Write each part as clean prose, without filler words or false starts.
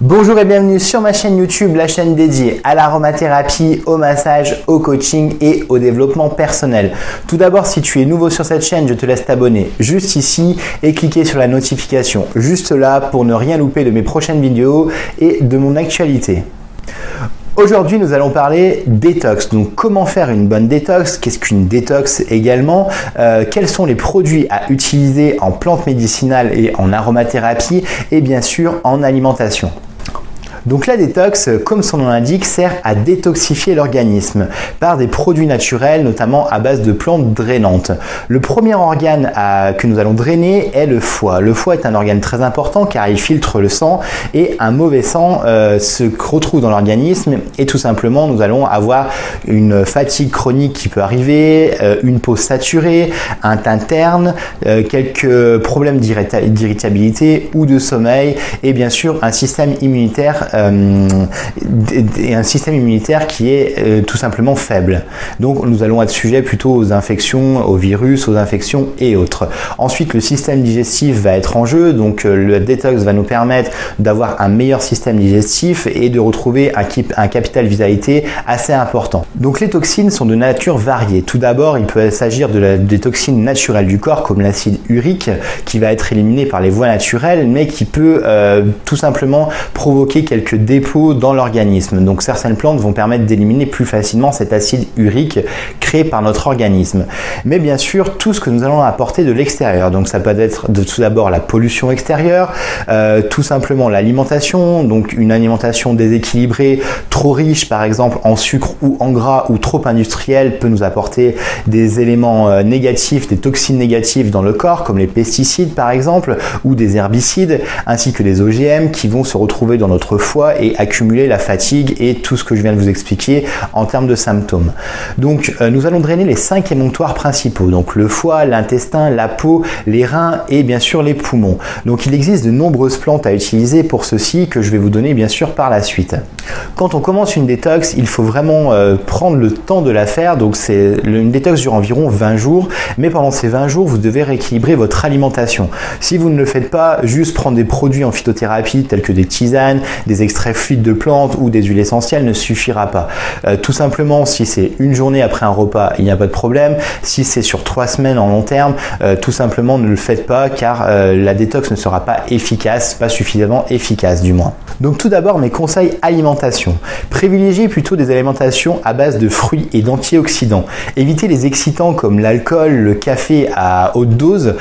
Bonjour et bienvenue sur ma chaîne YouTube, la chaîne dédiée à l'aromathérapie, au massage, au coaching et au développement personnel. Tout d'abord, si tu es nouveau sur cette chaîne, je te laisse t'abonner juste ici et cliquer sur la notification juste là pour ne rien louper de mes prochaines vidéos et de mon actualité. Aujourd'hui, nous allons parler détox. Donc, comment faire une bonne détox? Qu'est-ce qu'une détox également? Quels sont les produits à utiliser en plantes médicinales et en aromathérapie et bien sûr en alimentation. Donc la détox, comme son nom l'indique, sert à détoxifier l'organisme par des produits naturels, notamment à base de plantes drainantes. Le premier organe que nous allons drainer est le foie. Le foie est un organe très important car il filtre le sang et un mauvais sang se retrouve dans l'organisme et tout simplement nous allons avoir une fatigue chronique qui peut arriver, une peau saturée, un teint terne, quelques problèmes d'irritabilité ou de sommeil et bien sûr un système immunitaire qui est tout simplement faible. Donc nous allons être sujet plutôt aux infections, aux virus, aux infections et autres. Ensuite, le système digestif va être en jeu. Donc le détox va nous permettre d'avoir un meilleur système digestif et de retrouver un capital vitalité assez important. Donc les toxines sont de nature variée. Tout d'abord, il peut s'agir des toxines naturelles du corps comme l'acide urique qui va être éliminé par les voies naturelles mais qui peut tout simplement provoquer quelques dépôts dans l'organisme. Donc certaines plantes vont permettre d'éliminer plus facilement cet acide urique créé par notre organisme. Mais bien sûr, tout ce que nous allons apporter de l'extérieur. Donc ça peut être tout d'abord la pollution extérieure, tout simplement l'alimentation, donc une alimentation déséquilibrée, trop riche par exemple en sucre ou en gras ou trop industrielle peut nous apporter des éléments négatifs, des toxines négatives dans le corps comme les pesticides par exemple ou des herbicides ainsi que les OGM qui vont se retrouver dans notre foie et accumuler la fatigue et tout ce que je viens de vous expliquer en termes de symptômes. Donc nous allons drainer les 5 émonctoires principaux, donc le foie, l'intestin, la peau, les reins et bien sûr les poumons. Donc il existe de nombreuses plantes à utiliser pour ceci que je vais vous donner bien sûr par la suite. Quand on commence une détox, il faut vraiment prendre le temps de la faire. Donc une détox dure environ 20 jours, mais pendant ces 20 jours, vous devez rééquilibrer votre alimentation. Si vous ne le faites pas, juste prendre des produits en phytothérapie tels que des tisanes, des extraits fluides de plantes ou des huiles essentielles ne suffira pas. Tout simplement, si c'est une journée après un repas, il n'y a pas de problème. Si c'est sur 3 semaines en long terme, tout simplement ne le faites pas car la détox ne sera pas efficace, pas suffisamment efficace du moins. Donc tout d'abord, mes conseils alimentation. Privilégiez plutôt des alimentations à base de fruits et d'antioxydants. Évitez les excitants comme l'alcool, le café à haute dose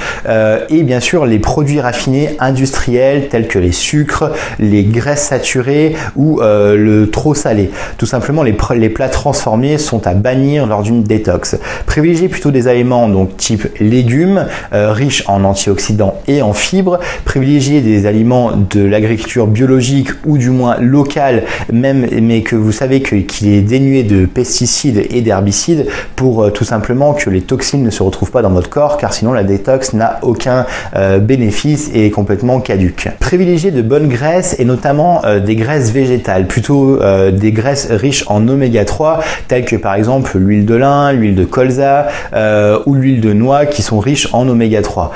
et bien sûr les produits raffinés industriels tels que les sucres, les graisses saturées ou le trop salé. Tout simplement, les plats transformés sont à bannir lors d'une détox. Privilégiez plutôt des aliments donc type légumes, riches en antioxydants et en fibres. Privilégiez des aliments de l'agriculture biologique ou du moins locale, mais que vous savez qu'il est dénué de pesticides et d'herbicides pour tout simplement que les toxines ne se retrouvent pas dans votre corps car sinon la détox n'a aucun bénéfice et est complètement caduque. Privilégiez de bonnes graisses et notamment des graisses végétales, plutôt des graisses riches en oméga 3 telles que par exemple l'huile de lin, l'huile de colza ou l'huile de noix qui sont riches en oméga 3.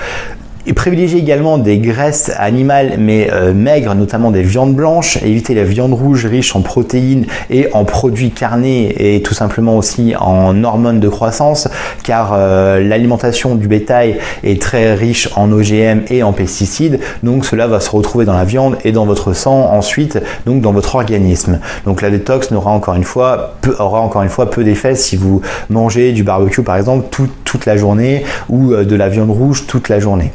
Et privilégiez également des graisses animales mais maigres, notamment des viandes blanches. Évitez la viande rouge riche en protéines et en produits carnés et tout simplement aussi en hormones de croissance car l'alimentation du bétail est très riche en OGM et en pesticides. Donc cela va se retrouver dans la viande et dans votre sang ensuite, donc dans votre organisme. Donc la détox aura encore une fois peu d'effet si vous mangez du barbecue par exemple toute la journée ou de la viande rouge toute la journée.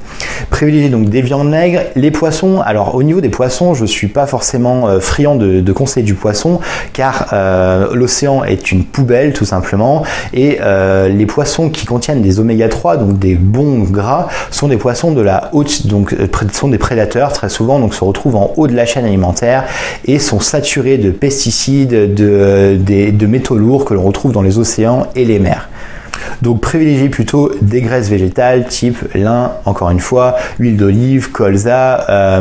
Privilégiez donc des viandes maigres, les poissons. Alors au niveau des poissons, je ne suis pas forcément friand de conseiller du poisson car l'océan est une poubelle tout simplement et les poissons qui contiennent des oméga 3, donc des bons gras, sont des poissons de la haute, donc sont des prédateurs très souvent, donc se retrouvent en haut de la chaîne alimentaire et sont saturés de pesticides, de métaux lourds que l'on retrouve dans les océans et les mers. Donc privilégiez plutôt des graisses végétales type lin, encore une fois, huile d'olive, colza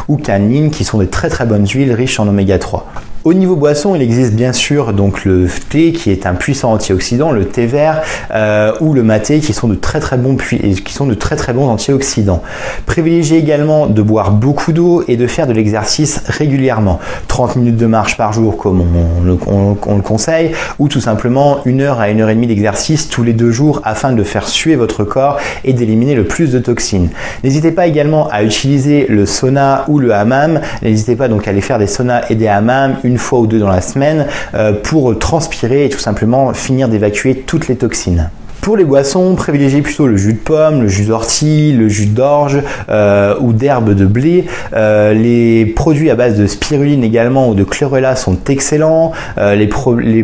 ou canine qui sont des très bonnes huiles riches en oméga 3. Au niveau boisson, il existe bien sûr donc le thé qui est un puissant antioxydant, le thé vert ou le maté qui sont de très bons antioxydants. Privilégiez également de boire beaucoup d'eau et de faire de l'exercice régulièrement. 30 minutes de marche par jour comme on le conseille, ou tout simplement 1 heure à 1 heure et demie d'exercice tous les 2 jours afin de faire suer votre corps et d'éliminer le plus de toxines. N'hésitez pas également à utiliser le sauna ou le hammam. N'hésitez pas donc à aller faire des saunas et des hammams 1 fois ou 2 dans la semaine pour transpirer et tout simplement finir d'évacuer toutes les toxines. Pour les boissons, privilégiez plutôt le jus de pomme, le jus d'ortie, le jus d'orge ou d'herbe de blé. Les produits à base de spiruline également ou de chlorella sont excellents. Les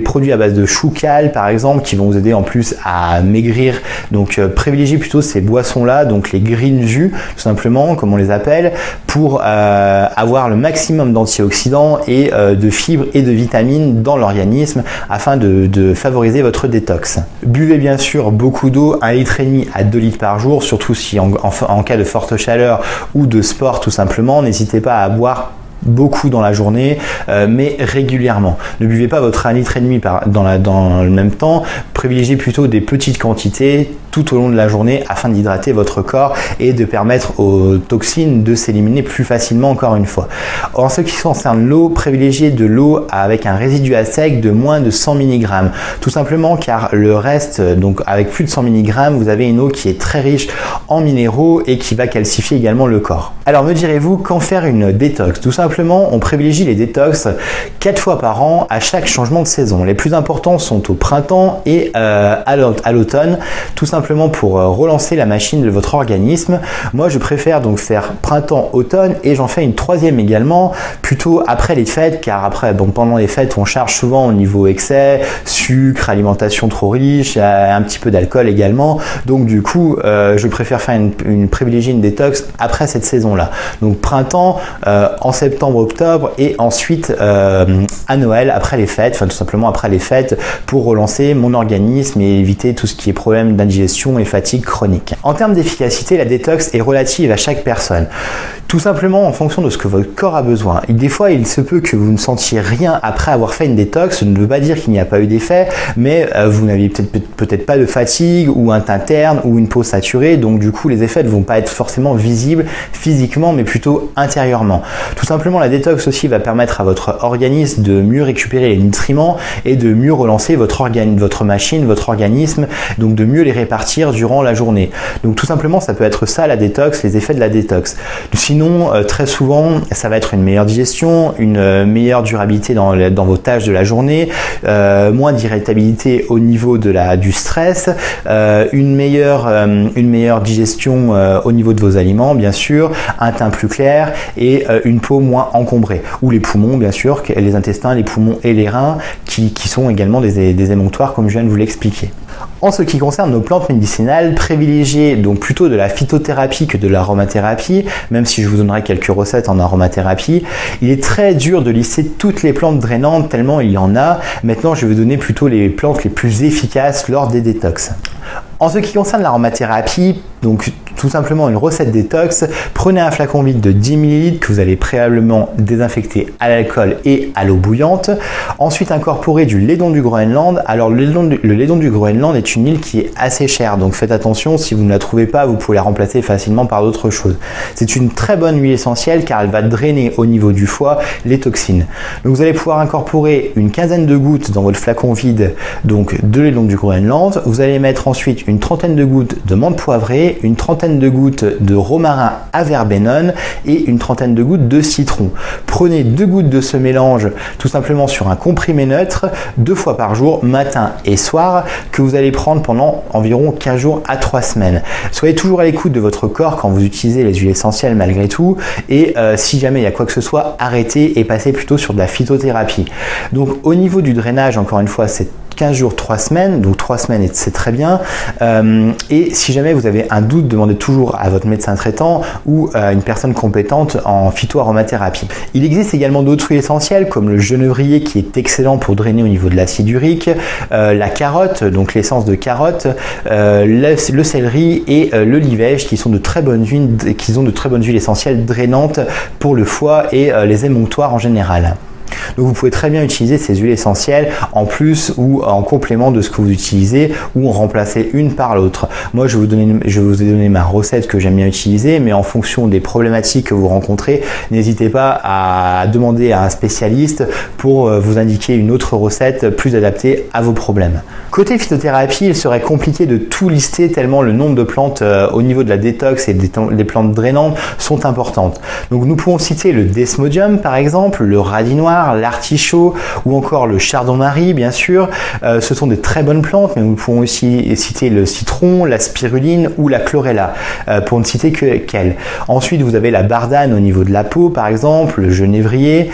produits à base de choucal par exemple qui vont vous aider en plus à maigrir. Donc privilégiez plutôt ces boissons-là, donc les green jus tout simplement comme on les appelle, pour avoir le maximum d'antioxydants et de fibres et de vitamines dans l'organisme afin de favoriser votre détox. Buvez bien sûr beaucoup d'eau, 1,5 litre à 2 litres par jour, surtout si en cas de forte chaleur ou de sport tout simplement. N'hésitez pas à boire beaucoup dans la journée, mais régulièrement. Ne buvez pas votre 1,5 litre dans le même temps. Privilégiez plutôt des petites quantités tout au long de la journée afin d'hydrater votre corps et de permettre aux toxines de s'éliminer plus facilement encore une fois. En ce qui concerne l'eau, privilégiez de l'eau avec un résidu à sec de moins de 100 mg. Tout simplement car le reste, donc avec plus de 100 mg, vous avez une eau qui est très riche en minéraux et qui va calcifier également le corps. Alors me direz-vous, quand faire une détox? Tout simplement, on privilégie les détox 4 fois par an à chaque changement de saison. Les plus importants sont au printemps et à l'automne, tout simplement pour relancer la machine de votre organisme. Moi je préfère donc faire printemps-automne et j'en fais une 3e également plutôt après les fêtes, car après pendant les fêtes on charge souvent au niveau excès, sucre, alimentation trop riche, un petit peu d'alcool également, donc du coup je préfère faire privilégier une détox après cette saison là, donc printemps en septembre-octobre et ensuite à Noël après les fêtes, enfin tout simplement après les fêtes pour relancer mon organisme et éviter tout ce qui est problème d'indigestion et fatigue chronique. En termes d'efficacité, la détox est relative à chaque personne. Tout simplement en fonction de ce que votre corps a besoin. Et des fois, il se peut que vous ne sentiez rien après avoir fait une détox. Ce ne veut pas dire qu'il n'y a pas eu d'effet, mais vous n'aviez peut-être pas de fatigue ou un teint terne ou une peau saturée. Donc du coup, les effets ne vont pas être forcément visibles physiquement, mais plutôt intérieurement. Tout simplement, la détox aussi va permettre à votre organisme de mieux récupérer les nutriments et de mieux relancer votre machine, votre organisme, donc de mieux les répartir durant la journée. Donc tout simplement, ça peut être ça la détox, les effets de la détox. Sinon, très souvent, ça va être une meilleure digestion, une meilleure durabilité dans vos tâches de la journée, moins d'irritabilité au niveau du stress, une meilleure digestion au niveau de vos aliments, bien sûr, un teint plus clair et une peau moins encombrée. Ou les poumons, bien sûr, les intestins, les poumons et les reins qui sont également des émonctoires comme je viens de vous l'expliquer. En ce qui concerne nos plantes médicinales, privilégiez donc plutôt de la phytothérapie que de l'aromathérapie, même si je vous donnerai quelques recettes en aromathérapie. Il est très dur de lister toutes les plantes drainantes tellement il y en a. Maintenant, je vais vous donner plutôt les plantes les plus efficaces lors des détox. En ce qui concerne l'aromathérapie, donc tout simplement une recette détox, prenez un flacon vide de 10 ml que vous allez préalablement désinfecter à l'alcool et à l'eau bouillante. Ensuite, incorporez du laiton du Groenland. Alors le laiton du Groenland est une huile qui est assez chère, donc faites attention, si vous ne la trouvez pas, vous pouvez la remplacer facilement par d'autres choses. C'est une très bonne huile essentielle car elle va drainer au niveau du foie les toxines. Donc vous allez pouvoir incorporer une quinzaine de gouttes dans votre flacon vide donc de laiton du Groenland. Vous allez mettre ensuite une trentaine de gouttes de menthe poivrée, une trentaine de gouttes de romarin à verbenone et une trentaine de gouttes de citron. Prenez 2 gouttes de ce mélange tout simplement sur un comprimé neutre 2 fois par jour, matin et soir, que vous allez prendre pendant environ 15 jours à 3 semaines. Soyez toujours à l'écoute de votre corps quand vous utilisez les huiles essentielles malgré tout et si jamais il y a quoi que ce soit, arrêtez et passez plutôt sur de la phytothérapie. Donc au niveau du drainage, encore une fois, c'est 15 jours, 3 semaines, donc 3 semaines c'est très bien. Et si jamais vous avez un doute, demandez toujours à votre médecin traitant ou à une personne compétente en phytoaromathérapie. Il existe également d'autres huiles essentielles comme le genévrier qui est excellent pour drainer au niveau de l'acide urique, la carotte, donc l'essence de carotte, le céleri et le livège qui sont de très bonnes huiles essentielles drainantes pour le foie et les émonctoires en général. Donc vous pouvez très bien utiliser ces huiles essentielles en plus ou en complément de ce que vous utilisez ou en remplacer une par l'autre. Moi je vous ai donné ma recette que j'aime bien utiliser, mais en fonction des problématiques que vous rencontrez, n'hésitez pas à demander à un spécialiste pour vous indiquer une autre recette plus adaptée à vos problèmes. Côté phytothérapie, il serait compliqué de tout lister tellement le nombre de plantes au niveau de la détox et des plantes drainantes sont importantes. Donc nous pouvons citer le desmodium par exemple, le radis noir, l'artichaut ou encore le chardon-marie bien sûr. Ce sont des très bonnes plantes, mais nous pouvons aussi citer le citron, la spiruline ou la chlorella pour ne citer que qu'elles. Ensuite vous avez la bardane au niveau de la peau par exemple, le genévrier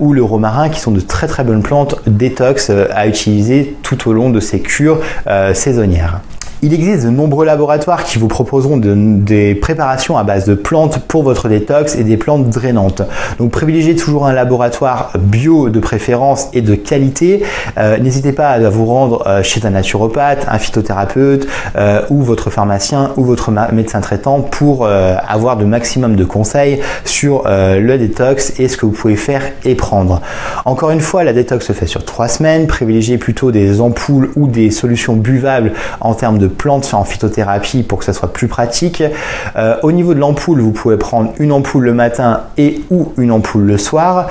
ou le romarin qui sont de très très bonnes plantes détox à utiliser tout au long de ces cures saisonnières. Il existe de nombreux laboratoires qui vous proposeront des préparations à base de plantes pour votre détox et des plantes drainantes. Donc privilégiez toujours un laboratoire bio de préférence et de qualité. N'hésitez pas à vous rendre chez un naturopathe, un phytothérapeute ou votre pharmacien ou votre médecin traitant pour avoir le maximum de conseils sur le détox et ce que vous pouvez faire et prendre. Encore une fois, la détox se fait sur 3 semaines. Privilégiez plutôt des ampoules ou des solutions buvables en termes de plantes en phytothérapie pour que ça soit plus pratique. Au niveau de l'ampoule, vous pouvez prendre une ampoule le matin et ou une ampoule le soir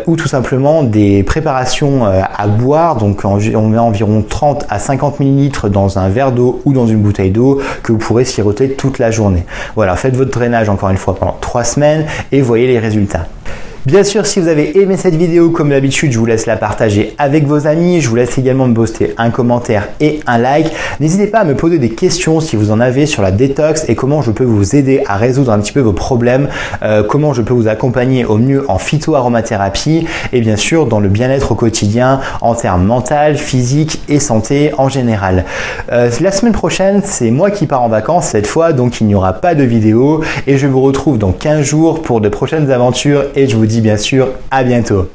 ou tout simplement des préparations à boire. Donc on met environ 30 à 50 ml dans un verre d'eau ou dans une bouteille d'eau que vous pourrez siroter toute la journée. Voilà, faites votre drainage encore une fois pendant 3 semaines et voyez les résultats. Bien sûr, si vous avez aimé cette vidéo, comme d'habitude, je vous laisse la partager avec vos amis. Je vous laisse également me poster un commentaire et un like. N'hésitez pas à me poser des questions si vous en avez sur la détox et comment je peux vous aider à résoudre un petit peu vos problèmes, comment je peux vous accompagner au mieux en phytoaromathérapie et bien sûr dans le bien-être au quotidien en termes mental, physique et santé en général. La semaine prochaine, c'est moi qui pars en vacances cette fois, donc il n'y aura pas de vidéo et je vous retrouve dans 15 jours pour de prochaines aventures et je vous dis bien sûr à bientôt.